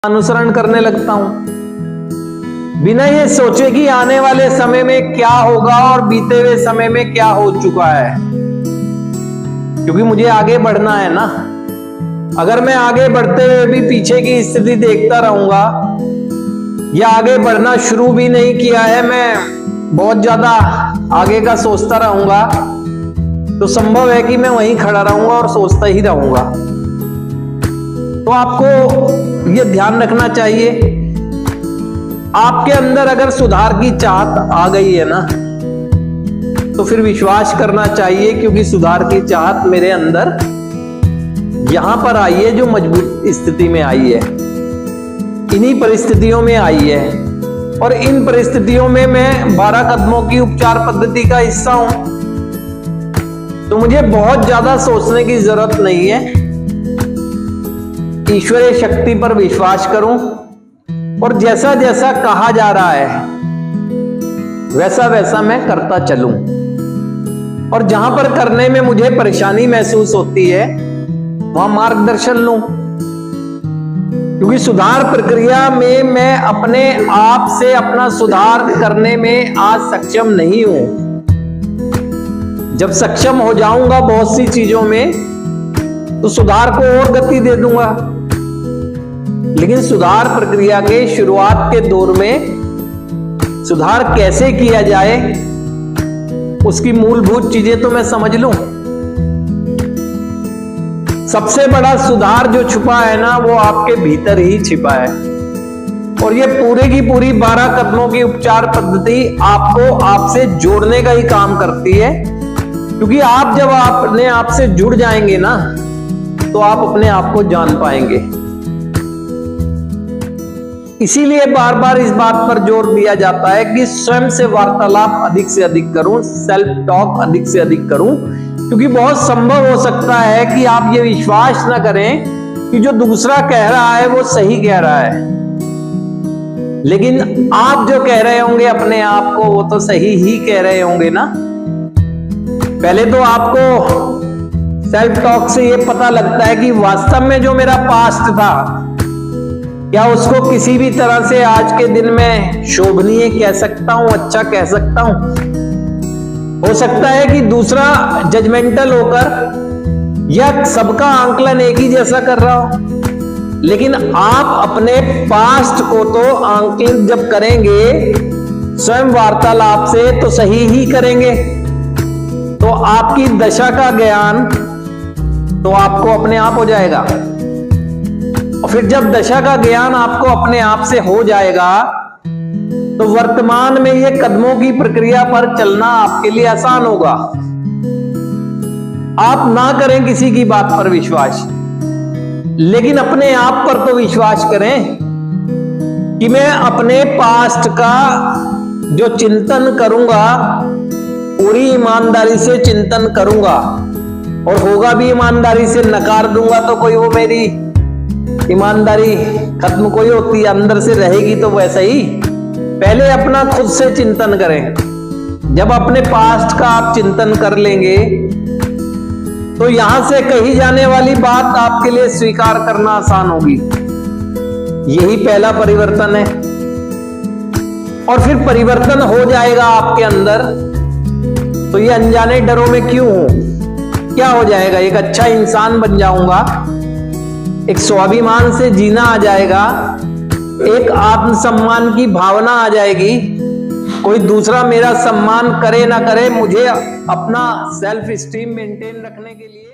अनुसरण करने लगता हूं, बिना ये सोचे कि आने वाले समय में क्या होगा और बीते हुए समय में क्या हो चुका है। क्योंकि मुझे आगे बढ़ना है ना। अगर मैं आगे बढ़ते हुए भी पीछे की स्थिति देखता रहूंगा या आगे बढ़ना शुरू भी नहीं किया है, मैं बहुत ज्यादा आगे का सोचता रहूंगा, तो संभव है कि मैं वहीं खड़ा रहूंगा और सोचता ही रहूंगा। तो आपको यह ध्यान रखना चाहिए, आपके अंदर अगर सुधार की चाहत आ गई है ना, तो फिर विश्वास करना चाहिए, क्योंकि सुधार की चाहत मेरे अंदर यहां पर आई है, जो मजबूत स्थिति में आई है, इन्हीं परिस्थितियों में आई है। और इन परिस्थितियों में मैं 12 कदमों की उपचार पद्धति का हिस्सा हूं, तो मुझे बहुत ज्यादा सोचने की जरूरत नहीं है। ईश्वरीय शक्ति पर विश्वास करूं और जैसा जैसा कहा जा रहा है वैसा वैसा मैं करता चलूं। और जहां पर करने में मुझे परेशानी महसूस होती है वहां मार्गदर्शन लूं, क्योंकि सुधार प्रक्रिया में मैं अपने आप से अपना सुधार करने में आज सक्षम नहीं हूं। जब सक्षम हो जाऊंगा बहुत सी चीजों में, तो सुधार को और गति दे दूंगा। लेकिन सुधार प्रक्रिया के शुरुआत के दौर में सुधार कैसे किया जाए, उसकी मूलभूत चीजें तो मैं समझ लूं। सबसे बड़ा सुधार जो छुपा है ना, वो आपके भीतर ही छिपा है। और ये पूरे की पूरी 12 कदमों की उपचार पद्धति आपको आपसे जोड़ने का ही काम करती है। क्योंकि आप जब अपने आप से जुड़ जाएंगे ना, तो आप अपने आप को जान पाएंगे। इसीलिए बार बार इस बात पर जोर दिया जाता है कि स्वयं से वार्तालाप अधिक से अधिक करूं, सेल्फ टॉक अधिक से अधिक करूं। क्योंकि बहुत संभव हो सकता है कि आप ये विश्वास ना करें कि जो दूसरा कह रहा है वो सही कह रहा है, लेकिन आप जो कह रहे होंगे अपने आप को, वो तो सही ही कह रहे होंगे ना। पहले तो आपको सेल्फ टॉक से ये पता लगता है कि वास्तव में जो मेरा पास्ट था, क्या उसको किसी भी तरह से आज के दिन में शोभनीय कह सकता हूं, अच्छा कह सकता हूं। हो सकता है कि दूसरा जजमेंटल होकर या सबका आंकलन एक ही जैसा कर रहा हो, लेकिन आप अपने पास्ट को तो आंकलन जब करेंगे स्वयं वार्तालाप से, तो सही ही करेंगे। तो आपकी दशा का ज्ञान तो आपको अपने आप हो जाएगा। और फिर जब दशा का ज्ञान आपको अपने आप से हो जाएगा, तो वर्तमान में ये कदमों की प्रक्रिया पर चलना आपके लिए आसान होगा। आप ना करें किसी की बात पर विश्वास, लेकिन अपने आप पर तो विश्वास करें कि मैं अपने पास्ट का जो चिंतन करूंगा, पूरी ईमानदारी से चिंतन करूंगा, और होगा भी ईमानदारी से। नकार दूंगा तो कोई वो मेरी ईमानदारी खत्म कोई होती है, अंदर से रहेगी तो वैसा ही। पहले अपना खुद से चिंतन करें। जब अपने पास्ट का आप चिंतन कर लेंगे, तो यहां से कही जाने वाली बात आपके लिए स्वीकार करना आसान होगी। यही पहला परिवर्तन है। और फिर परिवर्तन हो जाएगा आपके अंदर, तो ये अनजाने डरों में क्यों हो, क्या हो जाएगा? एक अच्छा इंसान बन जाऊंगा, एक स्वाभिमान से जीना आ जाएगा, एक आत्मसम्मान की भावना आ जाएगी। कोई दूसरा मेरा सम्मान करे ना करे, मुझे अपना सेल्फ स्टीम मेंटेन रखने के लिए